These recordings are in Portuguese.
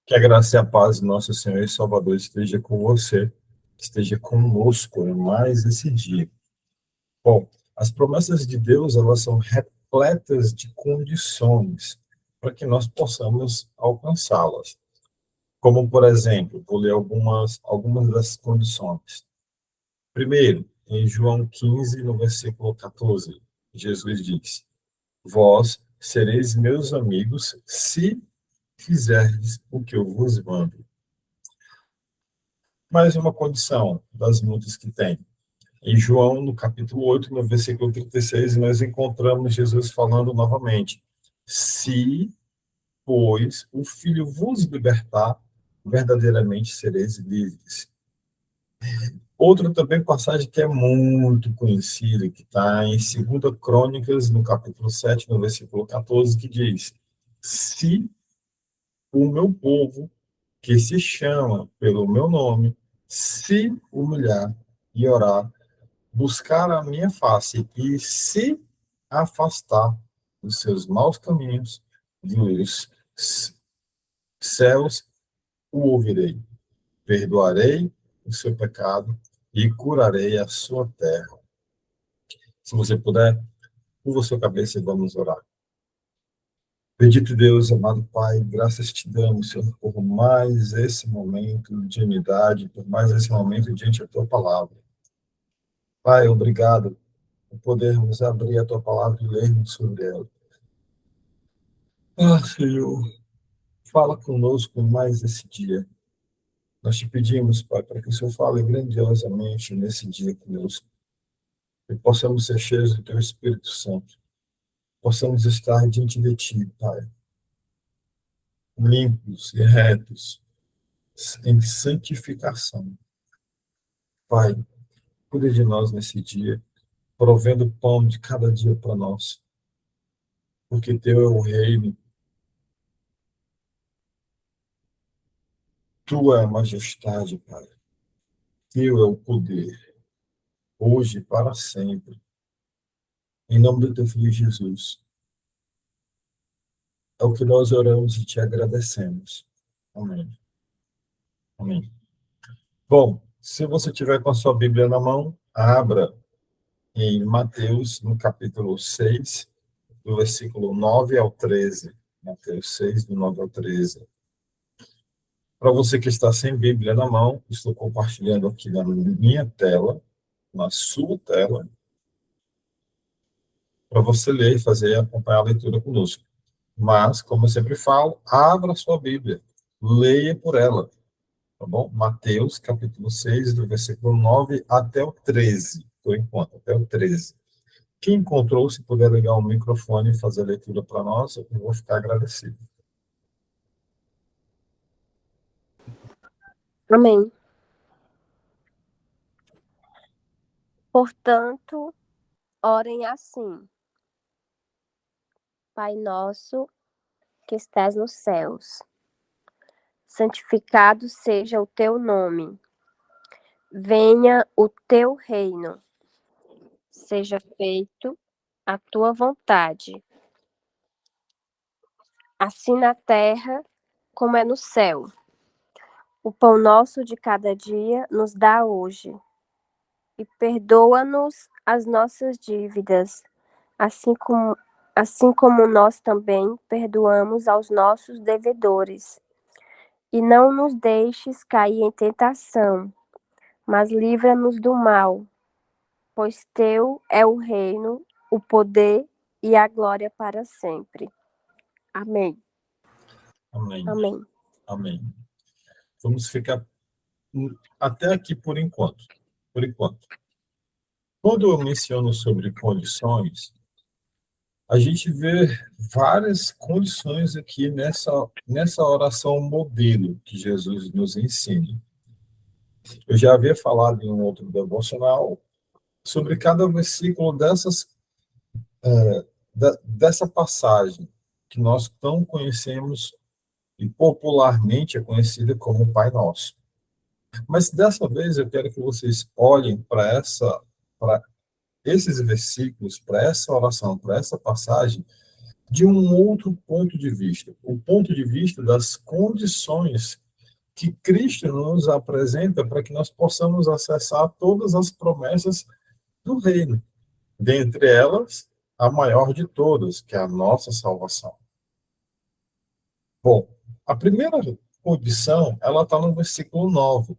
Que a graça e a paz do nosso Senhor e Salvador esteja com você, esteja conosco em mais esse dia. Bom, as promessas de Deus, elas são repletas de condições para que nós possamos alcançá-las. Como, por exemplo, vou ler algumas das condições. Primeiro, em João 15, no versículo 14, Jesus diz: Vós sereis meus amigos se fizerdes o que eu vos mando. Mais uma condição das muitas que tem. Em João, no capítulo 8, no versículo 36, nós encontramos Jesus falando novamente: Se, pois, o Filho vos libertar, verdadeiramente sereis livres. Outra também passagem que é muito conhecida, que está em 2 Crônicas, no capítulo 7, no versículo 14, que diz: Se o meu povo, que se chama pelo meu nome, se humilhar e orar, buscar a minha face e se afastar dos seus maus caminhos, dos céus o ouvirei, perdoarei o seu pecado e curarei a sua terra. Se você puder, curva sua cabeça e vamos orar. Bendito Deus, amado Pai, graças te damos, Senhor, por mais esse momento de unidade, por mais esse momento diante da tua palavra. Pai, obrigado por podermos abrir a tua palavra e lermos sobre ela. Senhor, fala conosco mais esse dia. Nós te pedimos, Pai, para que o Senhor fale grandiosamente nesse dia conosco. E possamos ser cheios do teu Espírito Santo. Possamos estar diante de ti, Pai, limpos e retos, em santificação. Pai, cuide de nós nesse dia, provendo o pão de cada dia para nós. Porque teu é o reino, tua é a majestade, Pai. Teu é o poder, hoje e para sempre. Em nome do teu Filho Jesus. É o que nós oramos e te agradecemos. Amém. Amém. Bom, se você tiver com a sua Bíblia na mão, abra em Mateus, no capítulo 6, do versículo 9 ao 13. Mateus 6, do 9 ao 13. Para você que está sem Bíblia na mão, estou compartilhando aqui na minha tela, na sua tela, para você ler e fazer acompanhar a leitura conosco. Mas, como eu sempre falo, abra a sua Bíblia, leia por ela, tá bom? Mateus, capítulo 6, do versículo 9 até o 13, por enquanto, até o 13. Quem encontrou, se puder ligar o microfone e fazer a leitura para nós, eu vou ficar agradecido. Amém. Portanto, orem assim: Pai nosso que estás nos céus, santificado seja o teu nome. Venha o teu reino. Seja feito a tua vontade, assim na terra como é no céu. O pão nosso de cada dia nos dá hoje. E perdoa-nos as nossas dívidas, assim como nós também perdoamos aos nossos devedores. E não nos deixes cair em tentação, mas livra-nos do mal, pois teu é o reino, o poder e a glória para sempre. Amém. Amém. Amém. Amém. Vamos ficar até aqui por enquanto. Por enquanto. Quando eu menciono sobre condições, a gente vê várias condições aqui nessa oração modelo que Jesus nos ensina. Eu já havia falado em um outro devocional sobre cada versículo dessa passagem que nós tão conhecemos e popularmente é conhecida como Pai Nosso. Mas dessa vez eu quero que vocês olhem para esses versículos, para essa oração, para essa passagem, de um outro ponto de vista, o ponto de vista das condições que Cristo nos apresenta para que nós possamos acessar todas as promessas do reino, dentre elas, a maior de todas, que é a nossa salvação. Bom, a primeira condição, ela está no versículo 9.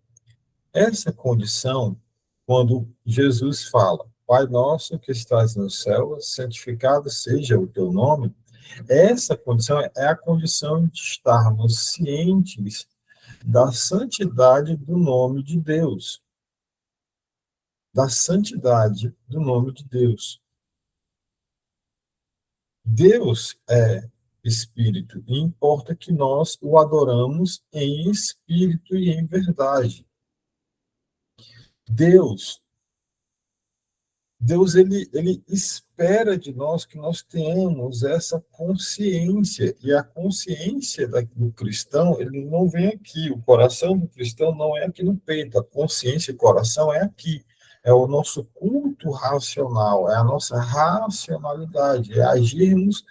Essa condição, quando Jesus fala, Pai nosso que estás no céu, santificado seja o teu nome, essa condição é a condição de estarmos cientes da santidade do nome de Deus. Da santidade do nome de Deus. Deus é espírito, e importa que nós o adoramos em espírito e em verdade. Deus ele espera de nós que nós tenhamos essa consciência, e a consciência do cristão, ele não vem aqui, o coração do cristão não é aqui no peito, a consciência e o coração é aqui, é o nosso culto racional, é a nossa racionalidade, é agirmos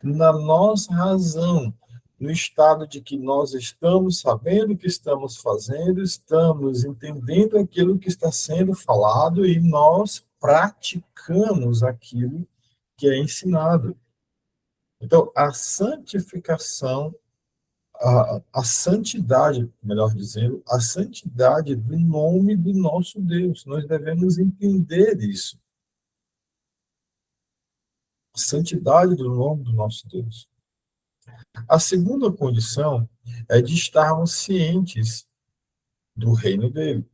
na nossa razão, no estado de que nós estamos sabendo o que estamos fazendo, estamos entendendo aquilo que está sendo falado e nós praticamos aquilo que é ensinado. Então, a santificação, a santidade, melhor dizendo, a santidade do nome do nosso Deus, nós devemos entender isso. A santidade do nome do nosso Deus. A segunda condição é de estarmos cientes do reino dele.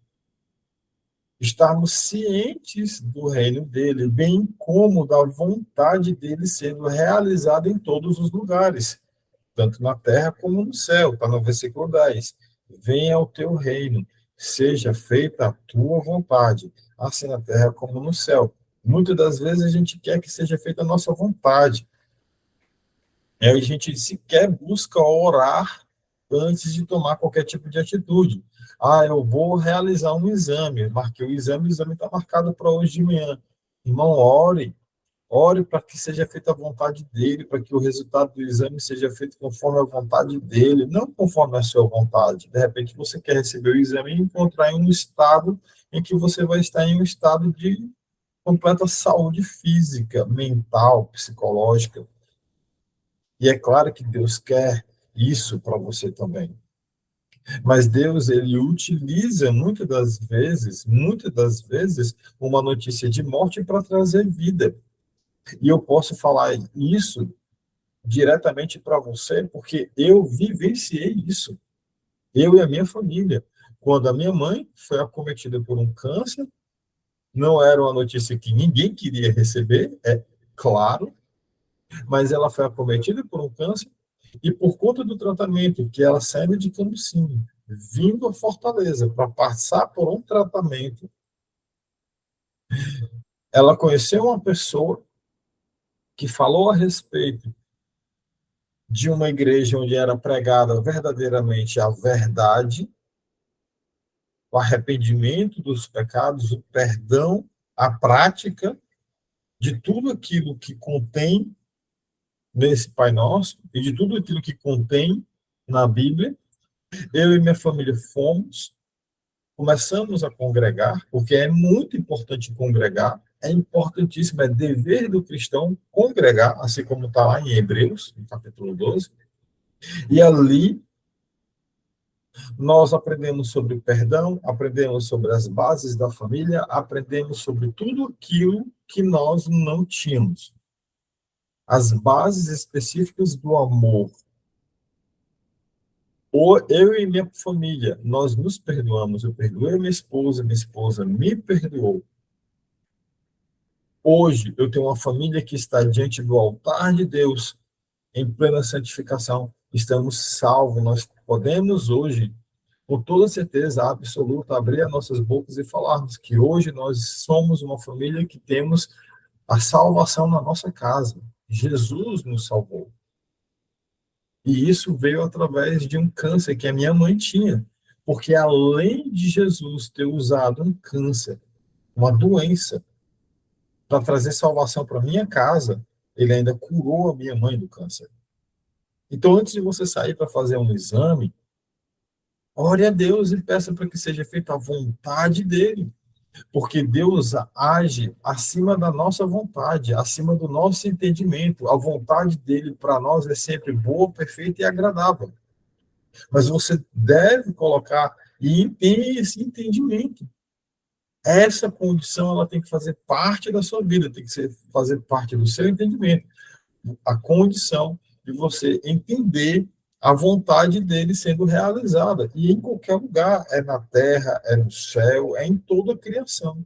Estarmos cientes do reino dele, bem como da vontade dele sendo realizada em todos os lugares, tanto na terra como no céu. Está no versículo 10. Venha o teu reino, seja feita a tua vontade, assim na terra como no céu. Muitas das vezes a gente quer que seja feita a nossa vontade. A gente sequer busca orar antes de tomar qualquer tipo de atitude. Eu vou realizar um exame, marquei o exame está marcado para hoje de manhã. Irmão, ore para que seja feita a vontade dele, para que o resultado do exame seja feito conforme a vontade dele, não conforme a sua vontade. De repente você quer receber o exame e encontrar em um estado em que você vai estar em um estado de completa saúde física, mental, psicológica. E é claro que Deus quer isso para você também. Mas Deus, ele utiliza muitas das vezes, uma notícia de morte para trazer vida. E eu posso falar isso diretamente para você, porque eu vivenciei isso. Eu e a minha família. Quando a minha mãe foi acometida por um câncer, não era uma notícia que ninguém queria receber, é claro, mas ela foi acometida por um câncer e por conta do tratamento que ela saiu de Cambucinho, vindo a Fortaleza para passar por um tratamento, ela conheceu uma pessoa que falou a respeito de uma igreja onde era pregada verdadeiramente a verdade, o arrependimento dos pecados, o perdão, a prática de tudo aquilo que contém nesse Pai Nosso e de tudo aquilo que contém na Bíblia. Eu e minha família começamos a congregar, porque é muito importante congregar, é importantíssimo, é dever do cristão congregar, assim como está lá em Hebreus, no capítulo 12. E ali nós aprendemos sobre perdão, aprendemos sobre as bases da família, aprendemos sobre tudo aquilo que nós não tínhamos. As bases específicas do amor. Eu e minha família, nós nos perdoamos. Eu perdoei minha esposa me perdoou. Hoje, eu tenho uma família que está diante do altar de Deus, em plena santificação. Estamos salvos. Nós podemos hoje, com toda certeza absoluta, abrir as nossas bocas e falarmos que hoje nós somos uma família que temos a salvação na nossa casa. Jesus nos salvou. E isso veio através de um câncer que a minha mãe tinha. Porque além de Jesus ter usado um câncer, uma doença, para trazer salvação para minha casa, Ele ainda curou a minha mãe do câncer. Então, antes de você sair para fazer um exame, ore a Deus e peça para que seja feita a vontade dele. Porque Deus age acima da nossa vontade, acima do nosso entendimento. A vontade dele para nós é sempre boa, perfeita e agradável. Mas você deve colocar e ter esse entendimento. Essa condição ela tem que fazer parte da sua vida, tem que fazer parte do seu entendimento. A condição de você entender a vontade dele sendo realizada. E em qualquer lugar, é na terra, é no céu, é em toda a criação,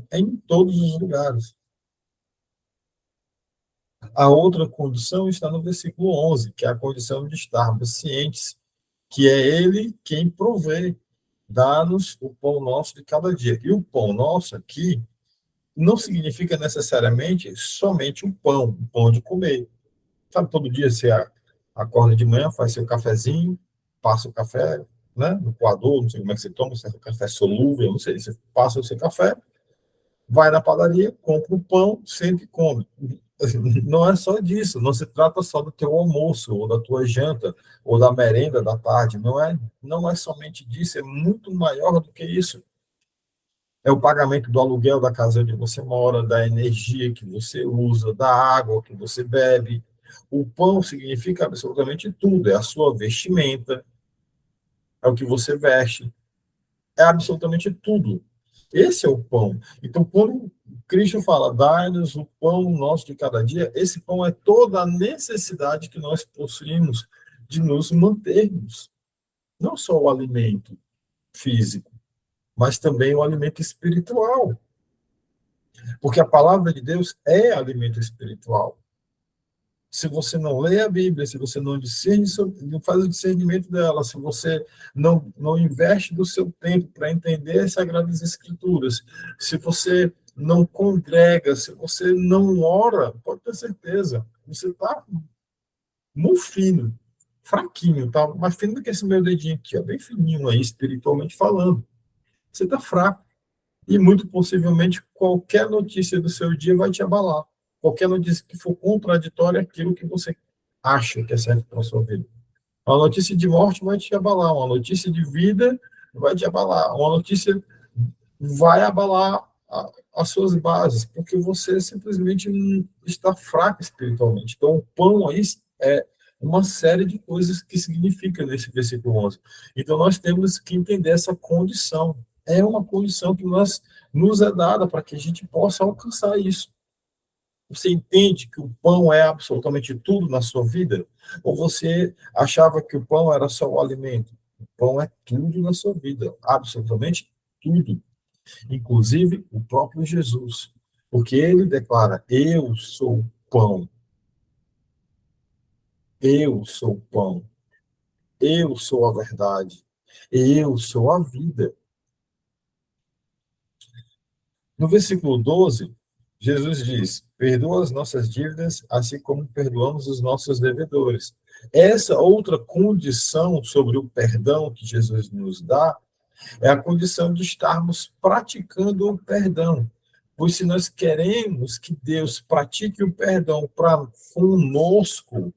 é em todos os lugares. A outra condição está no versículo 11, que é a condição de estarmos cientes que é ele quem provê, dá-nos o pão nosso de cada dia. E o pão nosso aqui não significa necessariamente somente o pão de comer. Sabe, todo dia você acorda de manhã, faz seu cafezinho, passa o café, né, no coador, não sei como é que você toma, se é café solúvel, não sei, você passa o seu café, vai na padaria, compra o pão, sente e come. Não é só disso, não se trata só do teu almoço, ou da tua janta, ou da merenda da tarde, não é somente disso, é muito maior do que isso. É o pagamento do aluguel da casa onde você mora, da energia que você usa, da água que você bebe. O pão significa absolutamente tudo, é a sua vestimenta, é o que você veste, é absolutamente tudo. Esse é o pão. Então, quando Cristo fala, dai-nos o pão nosso de cada dia, esse pão é toda a necessidade que nós possuímos de nos mantermos. Não só o alimento físico, mas também o alimento espiritual. Porque a palavra de Deus é alimento espiritual. Se você não lê a Bíblia, se você não discerne, não faz o discernimento dela, se você não investe do seu tempo para entender as Sagradas Escrituras, se você não congrega, se você não ora, pode ter certeza, você está muito fino, fraquinho, tá? Mais fino do que esse meu dedinho aqui, ó, bem fininho aí, espiritualmente falando. Você está fraco. E muito possivelmente qualquer notícia do seu dia vai te abalar. Qualquer notícia que for contraditória àquilo que você acha que é certo para a sua vida. Uma notícia de morte vai te abalar, uma notícia de vida vai te abalar, uma notícia vai abalar as suas bases, porque você simplesmente está fraco espiritualmente. Então, o pão aí é uma série de coisas que significa nesse versículo 11. Então, nós temos que entender essa condição. É uma condição que nos é dada para que a gente possa alcançar isso. Você entende que o pão é absolutamente tudo na sua vida? Ou você achava que o pão era só o alimento? O pão é tudo na sua vida, absolutamente tudo. Inclusive o próprio Jesus. Porque ele declara: eu sou o pão. Eu sou o pão. Eu sou a verdade. Eu sou a vida. No versículo 12, Jesus diz: perdoa as nossas dívidas, assim como perdoamos os nossos devedores. Essa outra condição sobre o perdão que Jesus nos dá é a condição de estarmos praticando o perdão. Pois se nós queremos que Deus pratique o perdão para conosco,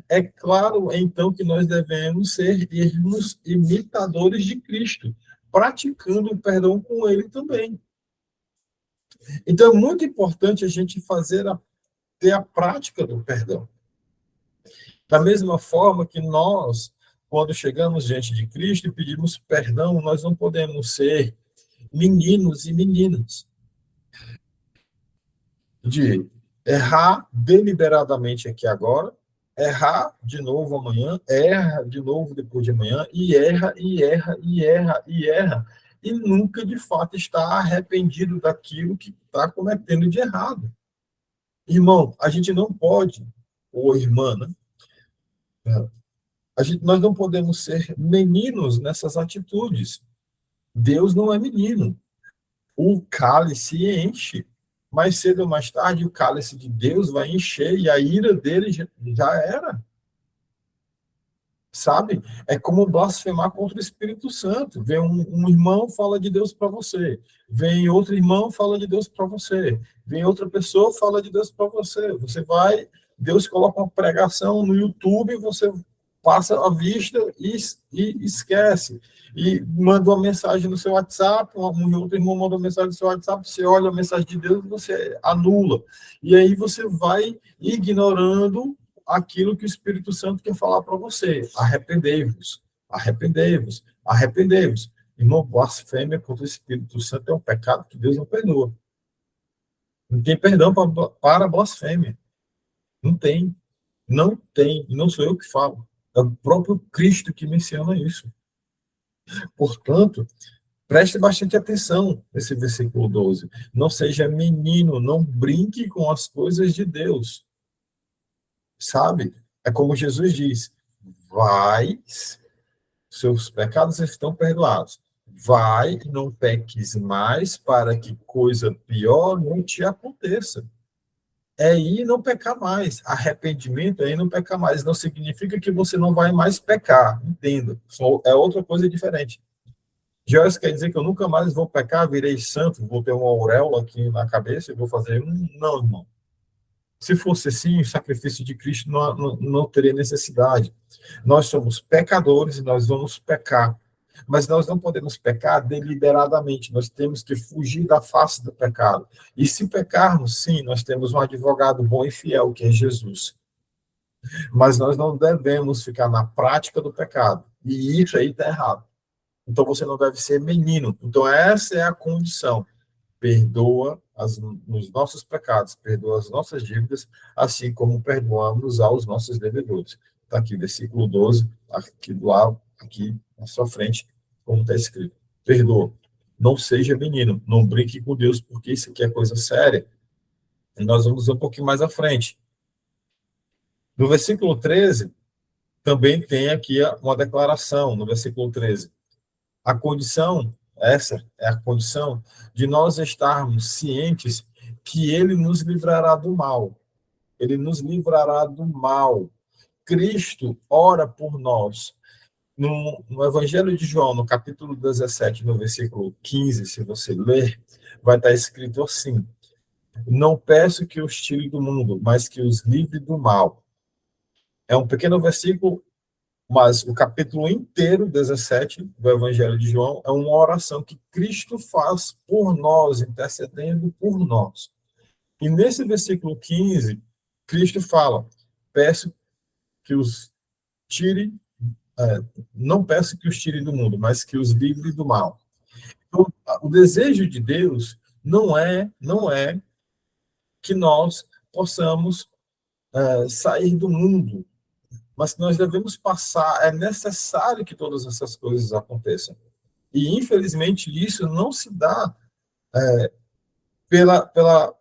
é claro então que nós devemos sermos imitadores de Cristo, praticando o perdão com Ele também. Então, é muito importante a gente ter a prática do perdão. Da mesma forma que nós, quando chegamos diante de Cristo e pedimos perdão, nós não podemos ser meninos e meninas de errar deliberadamente aqui agora, errar de novo amanhã, erra de novo depois de amanhã, e erra, e erra, e erra, e erra, e nunca de fato está arrependido daquilo que está cometendo de errado. Irmão, a gente não pode, ou irmã, né? Nós não podemos ser meninos nessas atitudes. Deus não é menino. O cálice enche. Mais cedo ou mais tarde, o cálice de Deus vai encher e a ira dele já era. sabe? É como blasfemar contra o Espírito Santo. Vem um irmão, fala de Deus para você. Vem outro irmão, fala de Deus para você. Vem outra pessoa, fala de Deus para você. Você vai, Deus coloca uma pregação no YouTube, você passa a vista e esquece. E manda uma mensagem no seu WhatsApp, um outro irmão manda uma mensagem no seu WhatsApp, você olha a mensagem de Deus e você anula. E aí você vai ignorando aquilo que o Espírito Santo quer falar para você. Arrependei-vos, arrependei-vos, arrependei-vos. Irmão, blasfêmia contra o Espírito Santo é um pecado que Deus não perdoa. Não tem perdão para blasfêmia. Não tem. Não tem. E não sou eu que falo. É o próprio Cristo que menciona isso. Portanto, preste bastante atenção nesse versículo 12. Não seja menino, não brinque com as coisas de Deus. Sabe? É como Jesus diz: vai, seus pecados estão perdoados. Vai e não peques mais para que coisa pior não te aconteça. É ir não pecar mais. Arrependimento é ir não pecar mais. Não significa que você não vai mais pecar. Entenda. É outra coisa diferente. Joyce quer dizer que eu nunca mais vou pecar, virei santo, vou ter uma auréola aqui na cabeça e vou fazer. Não, irmão. Se fosse assim, o sacrifício de Cristo não teria necessidade. Nós somos pecadores e nós vamos pecar. Mas nós não podemos pecar deliberadamente. Nós temos que fugir da face do pecado. E se pecarmos, sim, nós temos um advogado bom e fiel, que é Jesus. Mas nós não devemos ficar na prática do pecado. E isso aí está errado. Então você não deve ser menino. Então essa é a condição. Perdoa os nossos pecados, perdoa as nossas dívidas, assim como perdoamos aos nossos devedores. Está aqui, versículo 12, aqui do lado, aqui na sua frente, como está escrito. Perdoa. Não seja menino, não brinque com Deus, porque isso aqui é coisa séria. E nós vamos um pouquinho mais à frente. No versículo 13, também tem aqui uma declaração, no versículo 13. A condição, essa é a condição de nós estarmos cientes que ele nos livrará do mal. Ele nos livrará do mal. Cristo ora por nós. No Evangelho de João, no capítulo 17, no versículo 15, se você ler, vai estar escrito assim: não peço que os tire do mundo, mas que os livre do mal. É um pequeno versículo, mas o capítulo inteiro, 17, do Evangelho de João, é uma oração que Cristo faz por nós, intercedendo por nós. E nesse versículo 15, Cristo fala: peço que os tire, não peço que os tire do mundo, mas que os livre do mal. Então, o desejo de Deus não é que nós possamos sair do mundo, mas que nós devemos passar, é necessário que todas essas coisas aconteçam. E, infelizmente, isso não se dá pela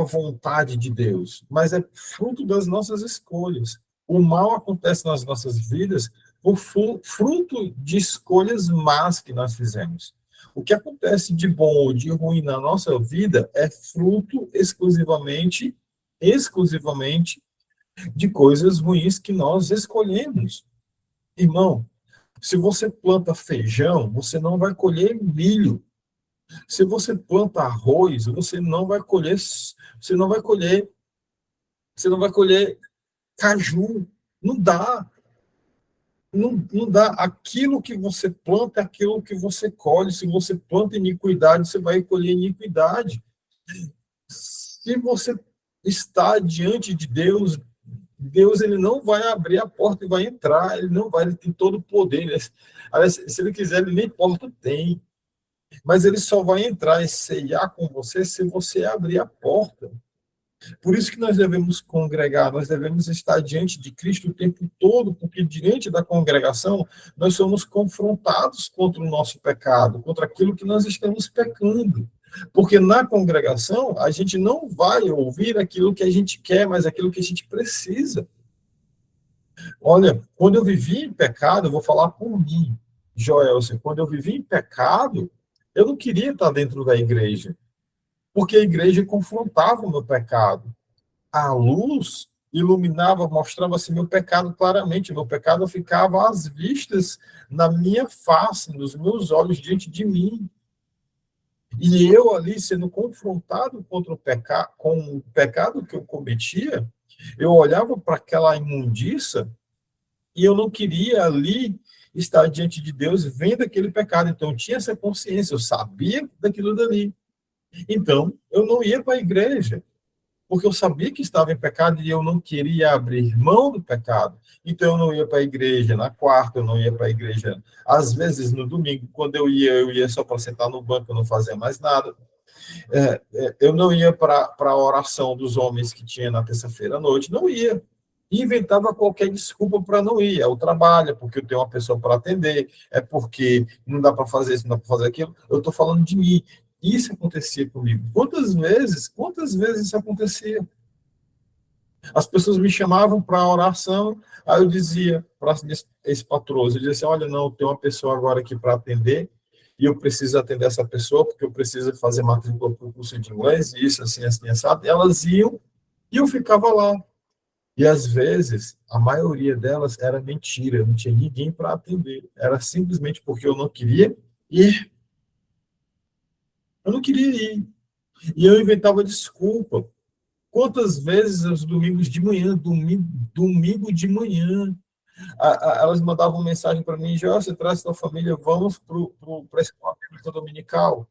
vontade de Deus, mas é fruto das nossas escolhas. O mal acontece nas nossas vidas por fruto de escolhas más que nós fizemos. O que acontece de bom ou de ruim na nossa vida é fruto exclusivamente de coisas ruins que nós escolhemos. Irmão, se você planta feijão, você não vai colher milho. Se você planta arroz, você não vai colher, você não vai colher, você não vai colher caju. Não dá. Não dá. Aquilo que você planta é aquilo que você colhe. Se você planta iniquidade, você vai colher iniquidade. Se você está diante de Deus, Deus ele não vai abrir a porta e vai entrar, ele não vai, ele tem todo o poder. Aliás, se ele quiser, ele nem porta tem. Mas ele só vai entrar e ceiar com você se você abrir a porta. Por isso que nós devemos congregar, nós devemos estar diante de Cristo o tempo todo, porque diante da congregação nós somos confrontados contra o nosso pecado, contra aquilo que nós estamos pecando. Porque na congregação a gente não vai ouvir aquilo que a gente quer, mas aquilo que a gente precisa. Olha, quando eu vivi em pecado, eu vou falar por mim, Joelson, quando eu vivi em pecado, eu não queria estar dentro da igreja, porque a igreja confrontava o meu pecado. A luz iluminava, mostrava-se meu pecado claramente. Meu pecado ficava às vistas na minha face, nos meus olhos, diante de mim. E eu ali sendo confrontado contra com o pecado que eu cometia, eu olhava para aquela imundícia e eu não queria ali estar diante de Deus vendo aquele pecado. Então eu tinha essa consciência, eu sabia daquilo dali. Então eu não ia para a igreja, porque eu sabia que estava em pecado e eu não queria abrir mão do pecado. Então eu não ia para a igreja na quarta, eu não ia para a igreja, às vezes no domingo, quando eu ia só para sentar no banco, eu não fazia mais nada. Eu não ia para a oração dos homens que tinha na terça-feira à noite, não ia. Inventava qualquer desculpa para não ir. É o trabalho, é porque eu tenho uma pessoa para atender, é porque não dá para fazer isso, não dá para fazer aquilo. Eu estou falando de mim. Isso acontecia comigo. Quantas vezes isso acontecia? As pessoas me chamavam para oração, aí eu dizia para esse patroso, eu dizia assim, olha, não, tem uma pessoa agora aqui para atender, e eu preciso atender essa pessoa, porque eu preciso fazer matrícula para o curso de inglês, e isso, assim, assim, sabe? Elas iam, e eu ficava lá. E às vezes, a maioria delas era mentira, não tinha ninguém para atender. Era simplesmente porque eu não queria ir. Eu não queria ir. E eu inventava desculpa. Quantas vezes os domingos de manhã, domingo de manhã, elas mandavam mensagem para mim, já você traz sua família, vamos para a escola bíblica dominical.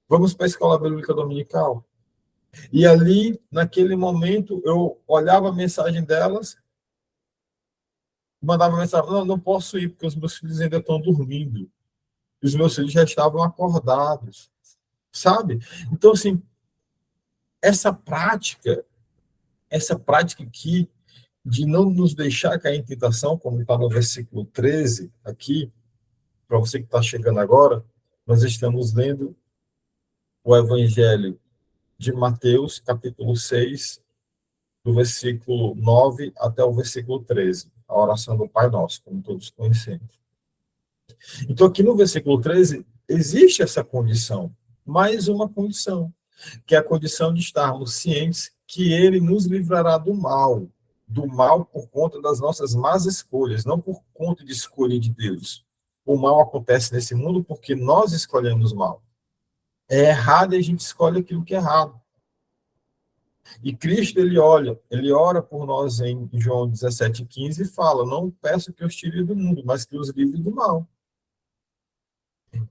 Vamos para a escola bíblica dominical. E ali, naquele momento, eu olhava a mensagem delas, mandava mensagem, não, não posso ir, porque os meus filhos ainda estão dormindo. Os meus filhos já estavam acordados, sabe? Então, assim, essa prática, aqui, de não nos deixar cair em tentação, como está no versículo 13 aqui, para você que está chegando agora, nós estamos lendo o Evangelho de Mateus, capítulo 6, do versículo 9 até o versículo 13, a oração do Pai Nosso, como todos conhecemos. Então, aqui no versículo 13, existe essa condição, mais uma condição, que é a condição de estarmos cientes que Ele nos livrará do mal por conta das nossas más escolhas, não por conta de escolha de Deus. O mal acontece nesse mundo porque nós escolhemos mal. É errado e a gente escolhe aquilo que é errado. E Cristo, ele ora por nós em João 17,15 e fala, não peço que os tire do mundo, mas que os livre do mal.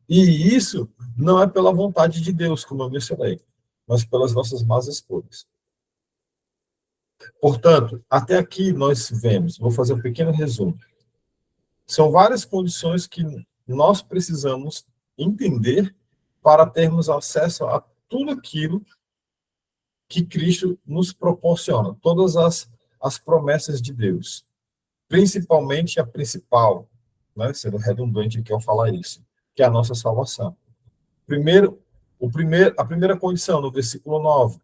E isso não é pela vontade de Deus, como eu mencionei, mas pelas nossas más escolhas. Portanto, até aqui nós vemos, vou fazer um pequeno resumo. São várias condições que nós precisamos entender para termos acesso a tudo aquilo que Cristo nos proporciona, todas as promessas de Deus, principalmente a principal, né, sendo redundante aqui ao falar isso, que é a nossa salvação. A primeira condição, no versículo 9,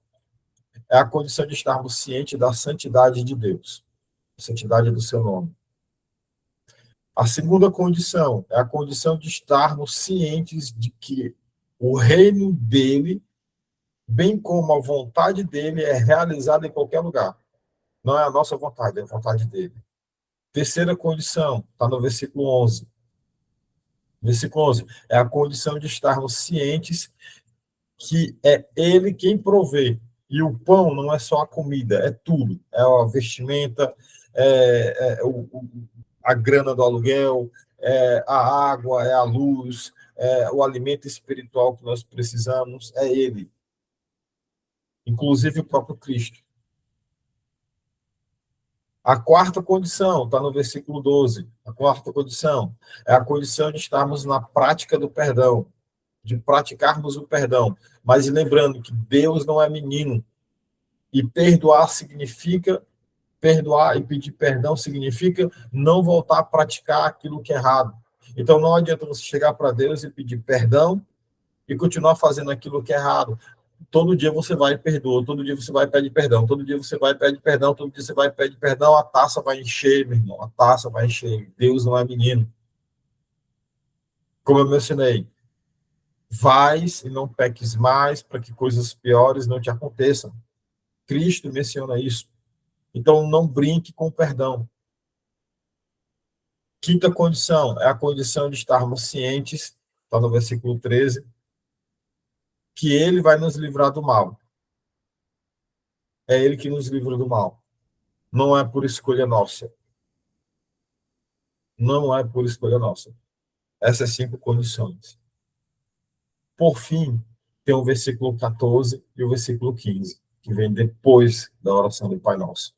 é a condição de estarmos cientes da santidade de Deus, a santidade do seu nome. A segunda condição é a condição de estarmos cientes de que o reino dele, bem como a vontade dele, é realizada em qualquer lugar. Não é a nossa vontade, é a vontade dele. Terceira condição, está no versículo 11. Versículo 11 é a condição de estarmos cientes que é ele quem provê. E o pão não é só a comida, é tudo. É a vestimenta, a grana do aluguel, é a água, é a luz, é o alimento espiritual que nós precisamos, é ele. Inclusive o próprio Cristo. A quarta condição, está no versículo 12. A quarta condição é a condição de estarmos na prática do perdão, de praticarmos o perdão. Mas lembrando que Deus não é menino. E perdoar e pedir perdão significa não voltar a praticar aquilo que é errado. Então não adianta você chegar para Deus e pedir perdão e continuar fazendo aquilo que é errado. Todo dia você vai e perdoa, todo dia você vai e pede perdão, todo dia você vai e pede perdão, todo dia você vai e pede perdão, a taça vai encher, meu irmão, a taça vai encher. Deus não é menino. Como eu mencionei, vais e não peques mais para que coisas piores não te aconteçam. Cristo menciona isso. Então, não brinque com o perdão. Quinta condição é a condição de estarmos cientes, está no versículo 13, que ele vai nos livrar do mal. É ele que nos livra do mal. Não é por escolha nossa. Não é por escolha nossa. Essas 5 condições. Por fim, tem o versículo 14 e o versículo 15, que vem depois da oração do Pai Nosso.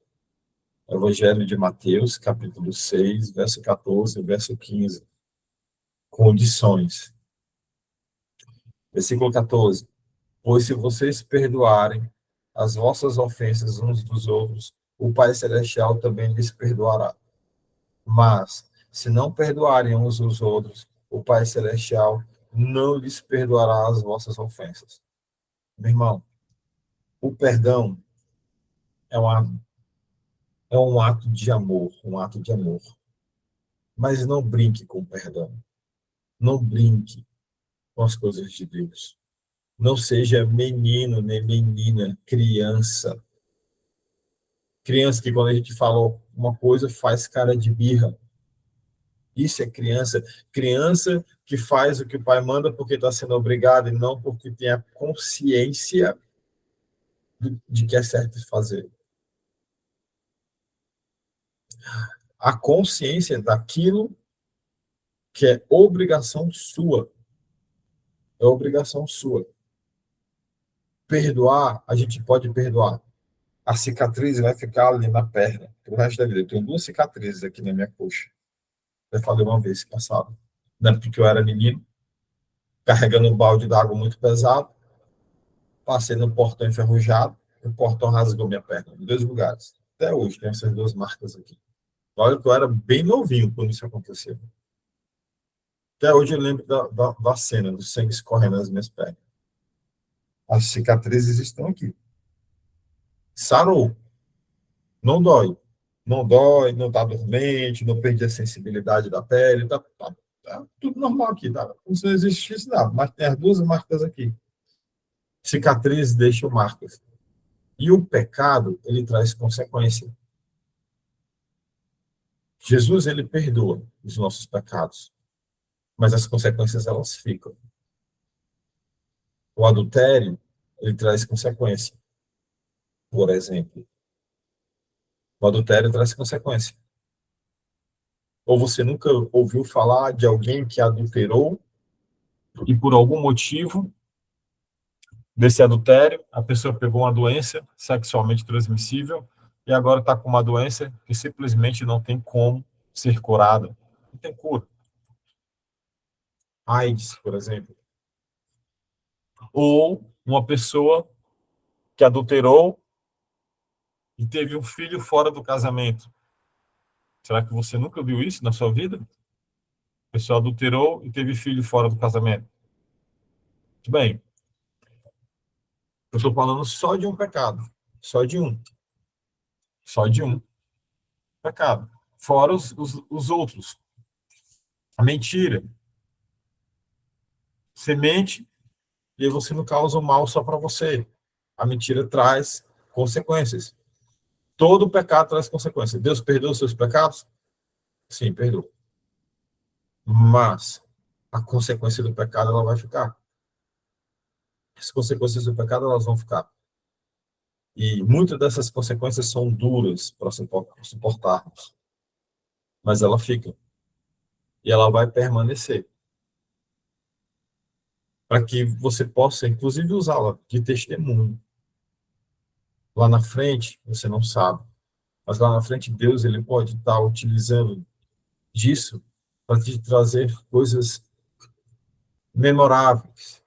Evangelho de Mateus, capítulo 6, verso 14 e verso 15. Condições. Versículo 14. Pois se vocês perdoarem as vossas ofensas uns dos outros, o Pai Celestial também lhes perdoará. Mas, se não perdoarem uns os outros, o Pai Celestial não lhes perdoará as vossas ofensas. Meu irmão, o perdão é um ato de amor, um ato de amor. Mas não brinque com o perdão. Não brinque com as coisas de Deus. Não seja menino nem menina, criança. Criança que quando a gente fala uma coisa faz cara de birra. Isso é criança. Criança que faz o que o pai manda porque está sendo obrigado e não porque tem a consciência de que é certo fazer. A consciência daquilo que é obrigação sua. É obrigação sua. Perdoar, a gente pode perdoar. A cicatriz vai ficar ali na perna pro resto da vida. Eu tenho 2 cicatrizes aqui na minha coxa. Eu falei uma vez passado. Não é porque eu era menino, carregando um balde d'água muito pesado, passei no portão enferrujado, o portão rasgou minha perna, em 2 lugares. Até hoje tem essas 2 marcas aqui. Olha que eu era bem novinho quando isso aconteceu. Até hoje eu lembro da cena, do sangue escorrendo nas minhas pernas. As cicatrizes estão aqui. Sarou. Não dói. Não dói, não está dormente, não perdi a sensibilidade da pele, tá tudo normal aqui, tá? Como se não existisse nada, mas tem as 2 marcas aqui. Cicatrizes deixam marcas. E o pecado, ele traz consequência. Jesus, ele perdoa os nossos pecados, mas as consequências, elas ficam. O adultério, ele traz consequência. Por exemplo, o adultério traz consequência. Ou você nunca ouviu falar de alguém que adulterou e por algum motivo desse adultério, a pessoa pegou uma doença sexualmente transmissível e agora está com uma doença que simplesmente não tem como ser curada. Não tem cura. AIDS, por exemplo. Ou uma pessoa que adulterou e teve um filho fora do casamento. Será que você nunca viu isso na sua vida? A pessoa adulterou e teve filho fora do casamento. Muito bem. Eu estou falando só de um pecado. Só de um. Só de um pecado. Fora os outros. A mentira. Você mente e você não causa o mal só para você. A mentira traz consequências. Todo pecado traz consequências. Deus perdoa os seus pecados? Sim, perdoa. Mas a consequência do pecado, ela vai ficar. As consequências do pecado, elas vão ficar. E muitas dessas consequências são duras para suportarmos. Mas ela fica. E ela vai permanecer. Para que você possa, inclusive, usá-la de testemunho. Lá na frente, você não sabe. Mas lá na frente, Deus, ele pode estar utilizando disso para te trazer coisas memoráveis,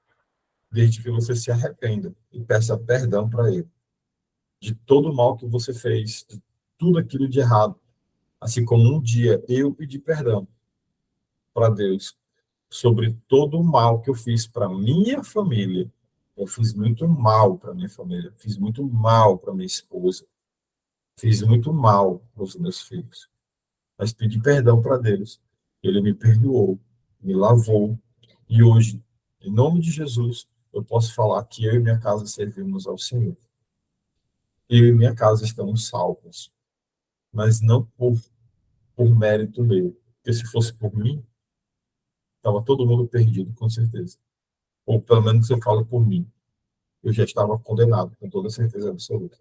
desde que você se arrependa e peça perdão para ele, de todo o mal que você fez, de tudo aquilo de errado. Assim como um dia eu pedi perdão para Deus sobre todo o mal que eu fiz para minha família. Eu fiz muito mal para minha família, fiz muito mal para minha esposa, fiz muito mal para os meus filhos. Mas pedi perdão para Deus. Ele me perdoou, me lavou. E hoje, em nome de Jesus, eu posso falar que eu e minha casa servimos ao Senhor. Eu e minha casa estamos salvos. mas não por mérito meu. Porque se fosse por mim, estava todo mundo perdido, com certeza. Ou pelo menos eu falo por mim. Eu já estava condenado, com toda certeza absoluta.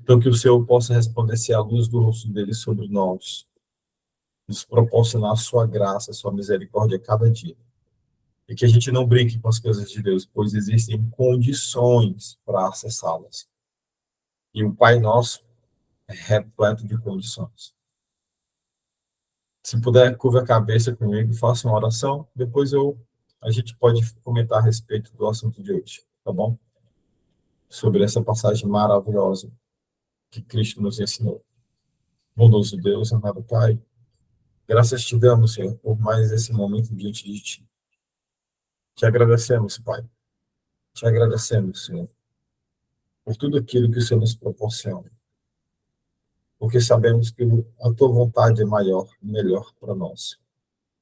Então, que o Senhor possa resplandecer a luz do rosto dele sobre nós, nos proporcionar a sua graça, a sua misericórdia a cada dia. E que a gente não brinque com as coisas de Deus, pois existem condições para acessá-las. E o Pai Nosso é repleto de condições. Se puder, curva a cabeça comigo, faça uma oração, depois a gente pode comentar a respeito do assunto de hoje, tá bom? Sobre essa passagem maravilhosa que Cristo nos ensinou. Bondoso Deus, amado Pai, graças te damos, Senhor, por mais esse momento diante de ti. Te agradecemos, Pai. Te agradecemos, Senhor, por tudo aquilo que o Senhor nos proporciona. Porque sabemos que a tua vontade é maior e melhor para nós.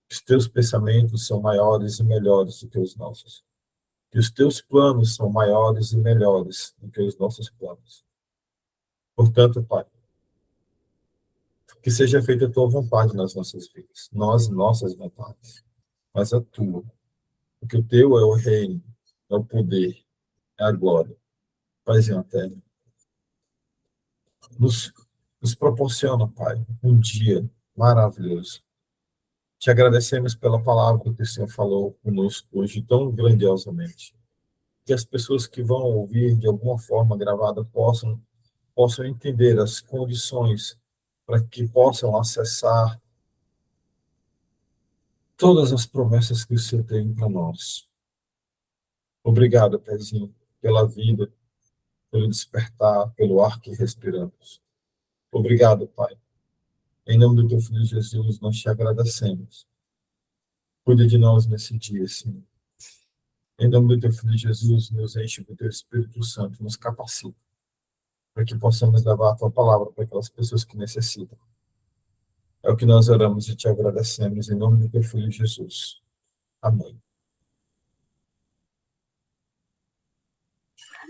Os teus pensamentos são maiores e melhores do que os nossos. Que os teus planos são maiores e melhores do que os nossos planos. Portanto, Pai, que seja feita a tua vontade nas nossas vidas, não as nossas vontades, mas a tua. Porque o teu é o reino, é o poder, é a glória. Paz e terra. Nos, nos proporciona, Pai, um dia maravilhoso. Te agradecemos pela palavra que o Senhor falou conosco hoje tão grandiosamente. Que as pessoas que vão ouvir de alguma forma gravada possam entender as condições para que possam acessar todas as promessas que o Senhor tem para nós. Obrigado, Paizinho, pela vida, pelo despertar, pelo ar que respiramos. Obrigado, Pai. Em nome do teu Filho Jesus, nós te agradecemos. Cuida de nós nesse dia, Senhor. Em nome do teu Filho Jesus, nos enche com o teu Espírito Santo, nos capacita, para que possamos levar a tua palavra para aquelas pessoas que necessitam. É o que nós oramos e te agradecemos em nome do teu Filho Jesus. Amém.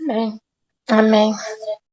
Amém. Amém.